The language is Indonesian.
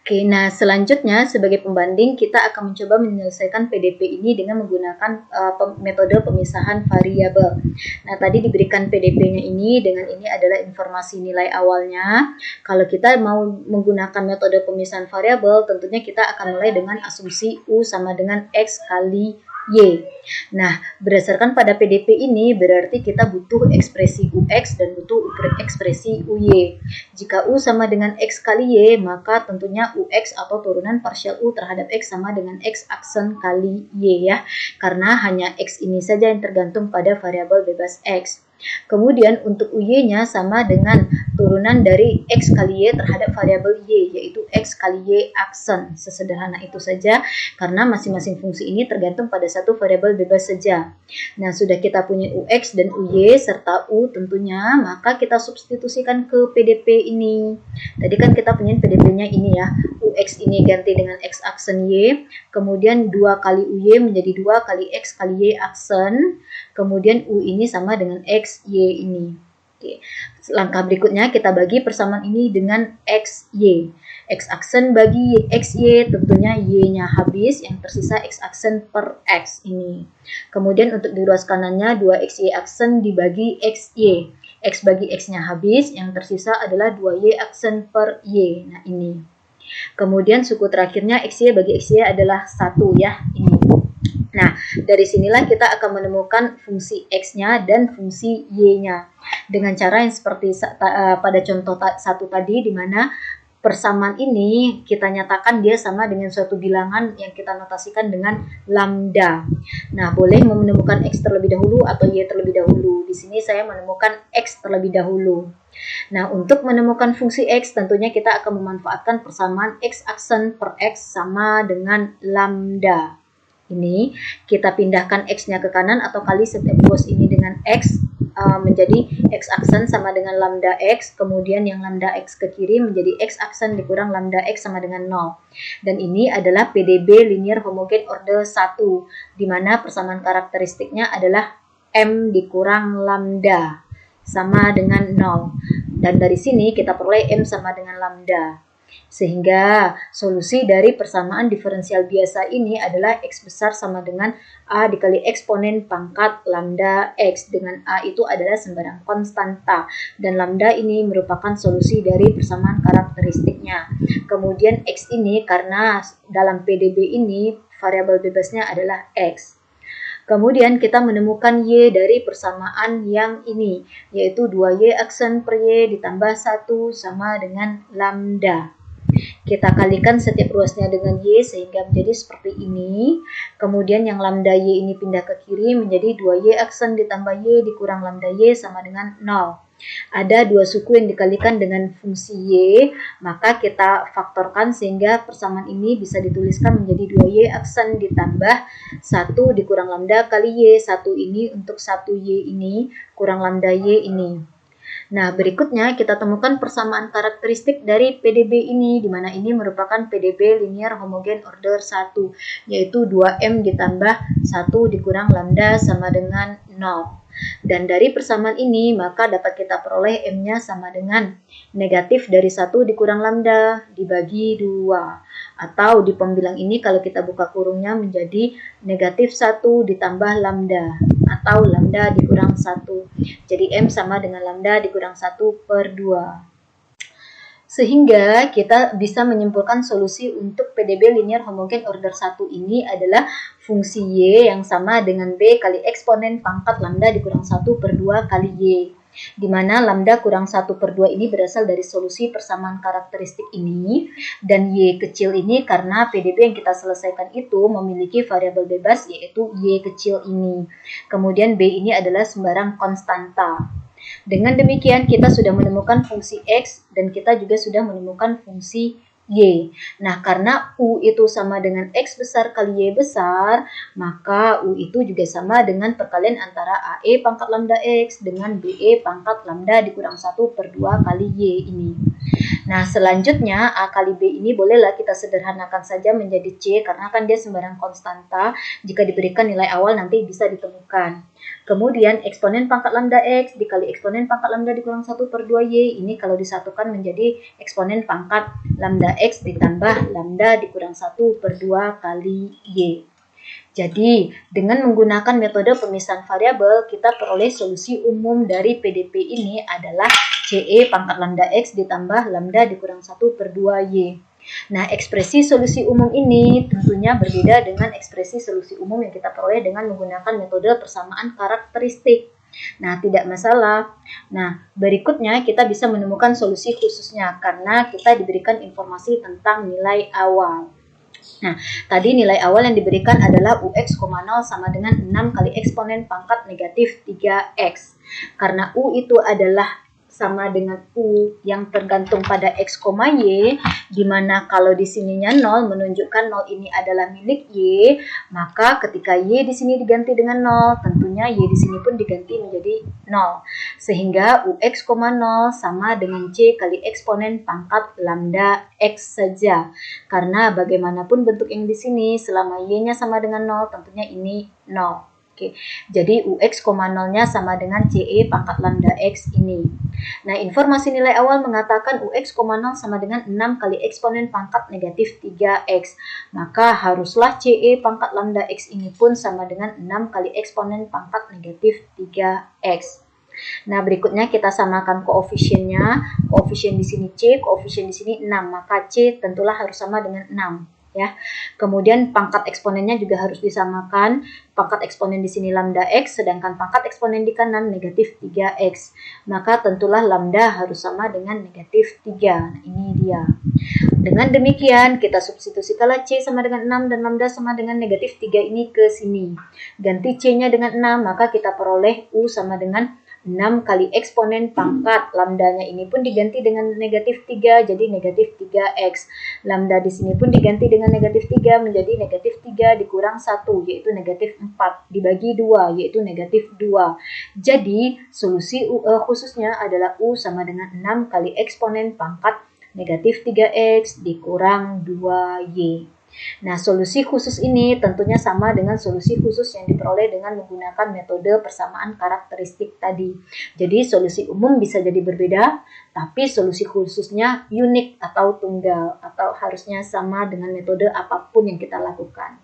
Oke, nah selanjutnya sebagai pembanding kita akan mencoba menyelesaikan PDP ini dengan menggunakan metode pemisahan variabel. Nah, tadi diberikan PDP-nya ini, dengan ini adalah informasi nilai awalnya. Kalau kita mau menggunakan metode pemisahan variabel, tentunya kita akan mulai dengan asumsi U sama dengan X kali Y. Nah, berdasarkan pada PDP ini berarti kita butuh ekspresi UX dan butuh ekspresi UY. Jika U sama dengan X kali Y, maka tentunya UX atau turunan partial U terhadap X sama dengan X aksen kali Y ya. Karena hanya X ini saja yang tergantung pada variabel bebas X. Kemudian untuk UY-nya sama dengan turunan dari X kali Y terhadap variabel Y, yaitu X kali Y aksen. Sesederhana itu saja, karena masing-masing fungsi ini tergantung pada satu variabel bebas saja. Nah, sudah kita punya UX dan UY serta U tentunya, maka kita substitusikan ke PDP ini. Tadi kan kita punya PDP-nya ini ya, UX ini ganti dengan X aksen Y, kemudian 2 kali UY menjadi 2 kali X kali Y aksen, kemudian U ini sama dengan X, Y ini. Oke. Langkah berikutnya kita bagi persamaan ini dengan X, Y. X aksen bagi X, Y, tentunya Y-nya habis, yang tersisa X aksen per X ini. Kemudian untuk di ruas kanannya 2X, Y aksen dibagi X, Y. X bagi X-nya habis, yang tersisa adalah 2Y aksen per Y. Nah, ini. Kemudian suku terakhirnya XY bagi XY adalah 1 ya, ini. Nah, dari sinilah kita akan menemukan fungsi X-nya dan fungsi Y-nya. Dengan cara yang seperti pada contoh 1 tadi, di mana persamaan ini kita nyatakan dia sama dengan suatu bilangan yang kita notasikan dengan lambda. Nah, boleh menemukan X terlebih dahulu atau Y terlebih dahulu. Di sini saya menemukan X terlebih dahulu. Nah, untuk menemukan fungsi X, tentunya kita akan memanfaatkan persamaan X aksen per X sama dengan lambda. Ini kita pindahkan X-nya ke kanan atau kali setiap ruas ini dengan X menjadi X aksen sama dengan lambda X, kemudian yang lambda X ke kiri menjadi X aksen dikurang lambda X sama dengan 0. Dan ini adalah PDB linear homogen order 1, di mana persamaan karakteristiknya adalah M dikurang lambda sama dengan 0. Dan dari sini kita peroleh M sama dengan lambda. Sehingga solusi dari persamaan diferensial biasa ini adalah X besar sama dengan A dikali eksponen pangkat lambda X, dengan A itu adalah sembarang konstanta dan lambda ini merupakan solusi dari persamaan karakteristiknya. Kemudian X ini karena dalam PDB ini variabel bebasnya adalah X. Kemudian kita menemukan Y dari persamaan yang ini, yaitu 2Y aksen per Y ditambah 1 sama dengan lambda. Kita kalikan setiap ruasnya dengan Y sehingga menjadi seperti ini. Kemudian yang lambda Y ini pindah ke kiri menjadi 2Y aksen ditambah Y dikurang lambda Y sama dengan 0. Ada dua suku yang dikalikan dengan fungsi Y, maka kita faktorkan sehingga persamaan ini bisa dituliskan menjadi 2Y aksen ditambah 1 dikurang lambda kali Y. 1 ini untuk 1Y ini kurang lambda Y ini. Nah, berikutnya kita temukan persamaan karakteristik dari PDB ini, di mana ini merupakan PDB linear homogen order 1, yaitu 2M ditambah 1 dikurang lambda sama dengan 0. Dan dari persamaan ini, maka dapat kita peroleh M-nya sama dengan negatif dari 1 dikurang lambda dibagi 2. Atau di pembilang ini kalau kita buka kurungnya menjadi negatif 1 ditambah lambda. Atau lambda dikurang 1. Jadi M sama dengan lambda dikurang 1 per 2. Sehingga kita bisa menyimpulkan solusi untuk PDB linear homogen order 1 ini adalah fungsi Y yang sama dengan B kali eksponen pangkat lambda dikurang 1 per 2 kali Y. Di mana lambda kurang 1 per 2 ini berasal dari solusi persamaan karakteristik ini. Dan Y kecil ini karena PDB yang kita selesaikan itu memiliki variabel bebas yaitu Y kecil ini. Kemudian B ini adalah sembarang konstanta. Dengan demikian kita sudah menemukan fungsi X dan kita juga sudah menemukan fungsi Y. Nah, karena U itu sama dengan X besar kali Y besar, maka U itu juga sama dengan perkalian antara AE pangkat lambda X dengan BE pangkat lambda dikurang 1 per 2 kali Y ini. Nah, selanjutnya A kali B ini bolehlah kita sederhanakan saja menjadi C, karena kan dia sembarang konstanta, jika diberikan nilai awal nanti bisa ditemukan. Kemudian eksponen pangkat lambda X dikali eksponen pangkat lambda dikurang 1 per 2Y. Ini kalau disatukan menjadi eksponen pangkat lambda X ditambah lambda dikurang 1 per 2 kali Y. Jadi, dengan menggunakan metode pemisahan variabel, kita peroleh solusi umum dari PDP ini adalah CE pangkat lambda X ditambah lambda dikurang 1 per 2Y. Nah, ekspresi solusi umum ini tentunya berbeda dengan ekspresi solusi umum yang kita peroleh dengan menggunakan metode persamaan karakteristik. Nah, tidak masalah. Nah, berikutnya kita bisa menemukan solusi khususnya karena kita diberikan informasi tentang nilai awal. Nah, tadi nilai awal yang diberikan adalah UX, 0 sama dengan 6 kali eksponen pangkat negatif 3X. Karena U itu adalah sama dengan U yang tergantung pada X, Y, di mana kalau di sininya 0 menunjukkan 0 ini adalah milik Y, maka ketika Y di sini diganti dengan 0, tentunya Y di sini pun diganti menjadi 0. Sehingga UX, 0 sama dengan C kali eksponen pangkat lambda X saja. Karena bagaimanapun bentuk yang di sini, selama Y-nya sama dengan 0, tentunya ini 0. Oke, jadi UX, 0-nya sama dengan CE pangkat lambda X ini. Nah, informasi nilai awal mengatakan UX, 0 sama dengan 6 kali eksponen pangkat negatif 3X. Maka haruslah CE pangkat lambda X ini pun sama dengan 6 kali eksponen pangkat negatif 3X. Nah, berikutnya kita samakan koefisiennya. Koefisien di sini C, koefisien di sini 6. Maka C tentulah harus sama dengan 6. Ya. Kemudian pangkat eksponennya juga harus disamakan. Pangkat eksponen di sini lambda X, sedangkan pangkat eksponen di kanan negatif 3X. Maka tentulah lambda harus sama dengan negatif 3. Nah, ini dia. Dengan demikian, kita substitusikanlah C sama dengan 6 dan lambda sama dengan negatif 3 ini ke sini. Ganti C-nya dengan 6, maka kita peroleh U sama dengan 6 kali eksponen pangkat lambdanya ini pun diganti dengan negatif 3 jadi negatif 3x. Lambda di sini pun diganti dengan negatif 3 menjadi negatif 3 dikurang 1 yaitu negatif 4 dibagi 2 yaitu negatif 2. Jadi solusi khususnya adalah U sama dengan 6 kali eksponen pangkat negatif 3x dikurang 2y. Nah, solusi khusus ini tentunya sama dengan solusi khusus yang diperoleh dengan menggunakan metode persamaan karakteristik tadi. Jadi, solusi umum bisa jadi berbeda, tapi solusi khususnya unik atau tunggal, atau harusnya sama dengan metode apapun yang kita lakukan.